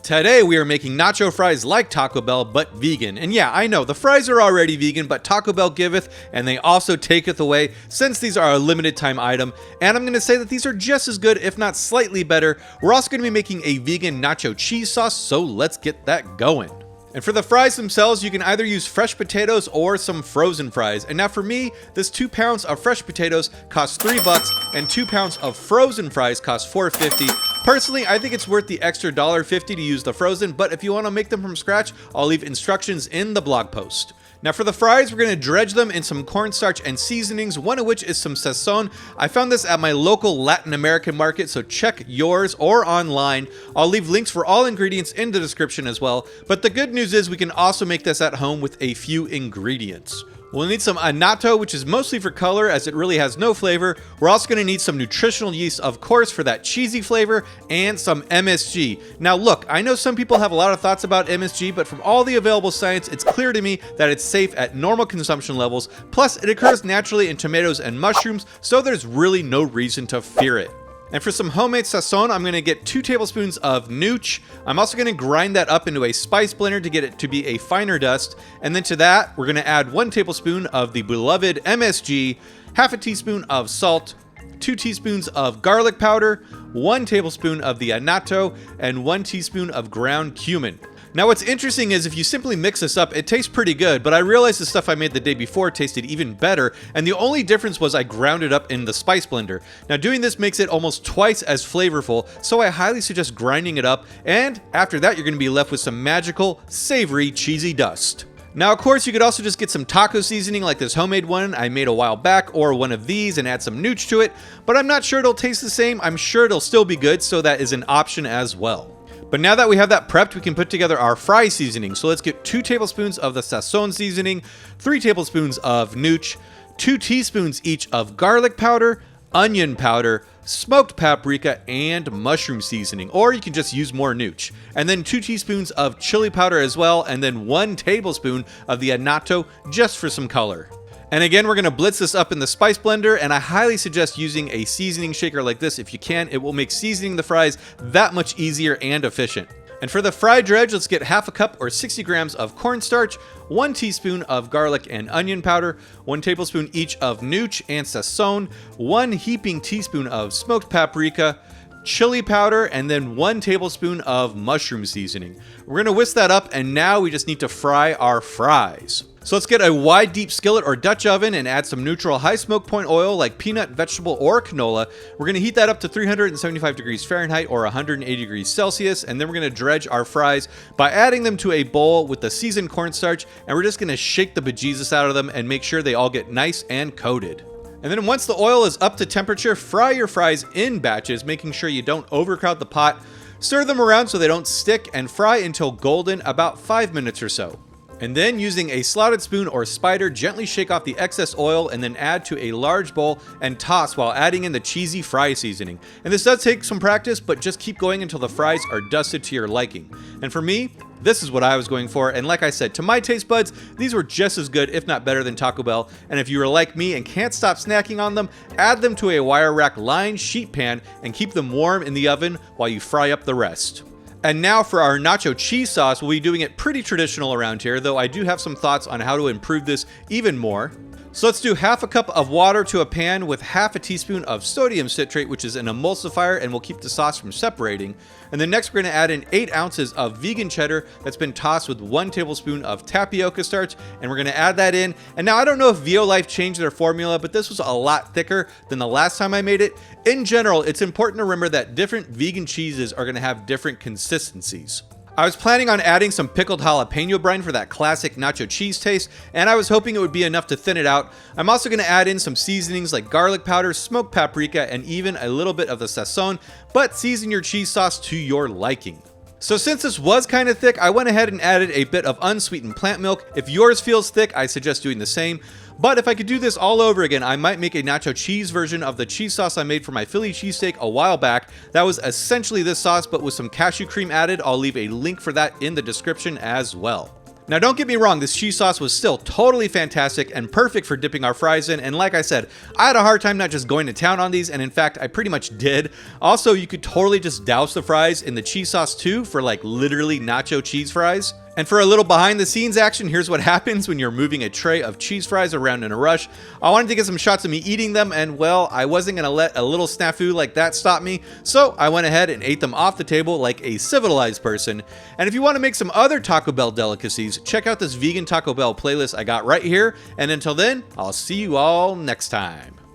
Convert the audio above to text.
Today we are making nacho fries like Taco Bell, but vegan. And yeah, I know, the fries are already vegan, but Taco Bell giveth, and they also taketh away, since these are a limited time item. And I'm going to say that these are just as good, if not slightly better. We're also going to be making a vegan nacho cheese sauce, so let's get that going. And for the fries themselves, you can either use fresh potatoes or some frozen fries. And now for me, this 2 pounds of fresh potatoes costs $3 and 2 pounds of frozen fries costs $4.50. Personally, I think it's worth the extra $1.50 to use the frozen, but if you want to make them from scratch, I'll leave instructions in the blog post. Now for the fries, we're going to dredge them in some cornstarch and seasonings, one of which is some sazon. I found this at my local Latin American market, so check yours or online. I'll leave links for all ingredients in the description as well, but the good news is we can also make this at home with a few ingredients. We'll need some annatto, which is mostly for color as it really has no flavor. We're also going to need some nutritional yeast, of course, for that cheesy flavor, and some MSG. Now look, I know some people have a lot of thoughts about MSG, but from all the available science, it's clear to me that it's safe at normal consumption levels. Plus, it occurs naturally in tomatoes and mushrooms, so there's really no reason to fear it. And for some homemade sazon, I'm going to get 2 tablespoons of nooch. I'm also going to grind that up into a spice blender to get it to be a finer dust. And then to that, we're going to add 1 tablespoon of the beloved MSG, half a teaspoon of salt, 2 teaspoons of garlic powder, 1 tablespoon of the annatto, and 1 teaspoon of ground cumin. Now what's interesting is if you simply mix this up, it tastes pretty good, but I realized the stuff I made the day before tasted even better, and the only difference was I ground it up in the spice blender. Now doing this makes it almost twice as flavorful, so I highly suggest grinding it up, and after that you're going to be left with some magical, savory, cheesy dust. Now, of course, you could also just get some taco seasoning like this homemade one I made a while back, or one of these and add some nooch to it, but I'm not sure it'll taste the same. I'm sure it'll still be good, so that is an option as well. But now that we have that prepped, we can put together our fry seasoning. So let's get 2 tablespoons of the sazon seasoning, 3 tablespoons of nooch, 2 teaspoons each of garlic powder, onion powder, smoked paprika, and mushroom seasoning, or you can just use more nooch. And then 2 teaspoons of chili powder as well, and then 1 tablespoon of the annatto just for some color. And again, we're going to blitz this up in the spice blender, and I highly suggest using a seasoning shaker like this if you can. It will make seasoning the fries that much easier and efficient. And for the fry dredge, let's get half a cup or 60 grams of cornstarch, 1 teaspoon of garlic and onion powder, 1 tablespoon each of nooch and sazon, 1 heaping teaspoon of smoked paprika, chili powder, and then 1 tablespoon of mushroom seasoning. We're going to whisk that up, and now we just need to fry our fries. So let's get a wide deep skillet or Dutch oven and add some neutral high smoke point oil like peanut, vegetable, or canola. We're going to heat that up to 375 degrees Fahrenheit or 180 degrees Celsius, and then we're going to dredge our fries by adding them to a bowl with the seasoned cornstarch, and we're just going to shake the bejesus out of them and make sure they all get nice and coated. And then once the oil is up to temperature, fry your fries in batches, making sure you don't overcrowd the pot. Stir them around so they don't stick, and fry until golden, about 5 minutes or so. And then using a slotted spoon or spider, gently shake off the excess oil and then add to a large bowl and toss while adding in the cheesy fry seasoning. And this does take some practice, but just keep going until the fries are dusted to your liking. And for me, this is what I was going for, and like I said, to my taste buds, these were just as good, if not better, than Taco Bell. And if you are like me and can't stop snacking on them, add them to a wire rack lined sheet pan and keep them warm in the oven while you fry up the rest. And now for our nacho cheese sauce, we'll be doing it pretty traditional around here, though I do have some thoughts on how to improve this even more. So let's do half a cup of water to a pan with half a teaspoon of sodium citrate, which is an emulsifier and will keep the sauce from separating. And then next we're going to add in 8 ounces of vegan cheddar that's been tossed with 1 tablespoon of tapioca starch, and we're going to add that in. And now I don't know if VioLife changed their formula, but this was a lot thicker than the last time I made it. In general, it's important to remember that different vegan cheeses are going to have different consistencies. I was planning on adding some pickled jalapeno brine for that classic nacho cheese taste, and I was hoping it would be enough to thin it out. I'm also going to add in some seasonings like garlic powder, smoked paprika, and even a little bit of the sazon, but season your cheese sauce to your liking. So since this was kind of thick, I went ahead and added a bit of unsweetened plant milk. If yours feels thick, I suggest doing the same. But if I could do this all over again, I might make a nacho cheese version of the cheese sauce I made for my Philly cheesesteak a while back. That was essentially this sauce, but with some cashew cream added. I'll leave a link for that in the description as well. Now don't get me wrong, this cheese sauce was still totally fantastic and perfect for dipping our fries in, and like I said, I had a hard time not just going to town on these, and in fact, I pretty much did. Also, you could totally just douse the fries in the cheese sauce too for like literally nacho cheese fries. And for a little behind the scenes action, here's what happens when you're moving a tray of cheese fries around in a rush. I wanted to get some shots of me eating them, and well, I wasn't gonna let a little snafu like that stop me, so I went ahead and ate them off the table like a civilized person. And if you want to make some other Taco Bell delicacies, check out this vegan Taco Bell playlist I got right here, and until then, I'll see you all next time.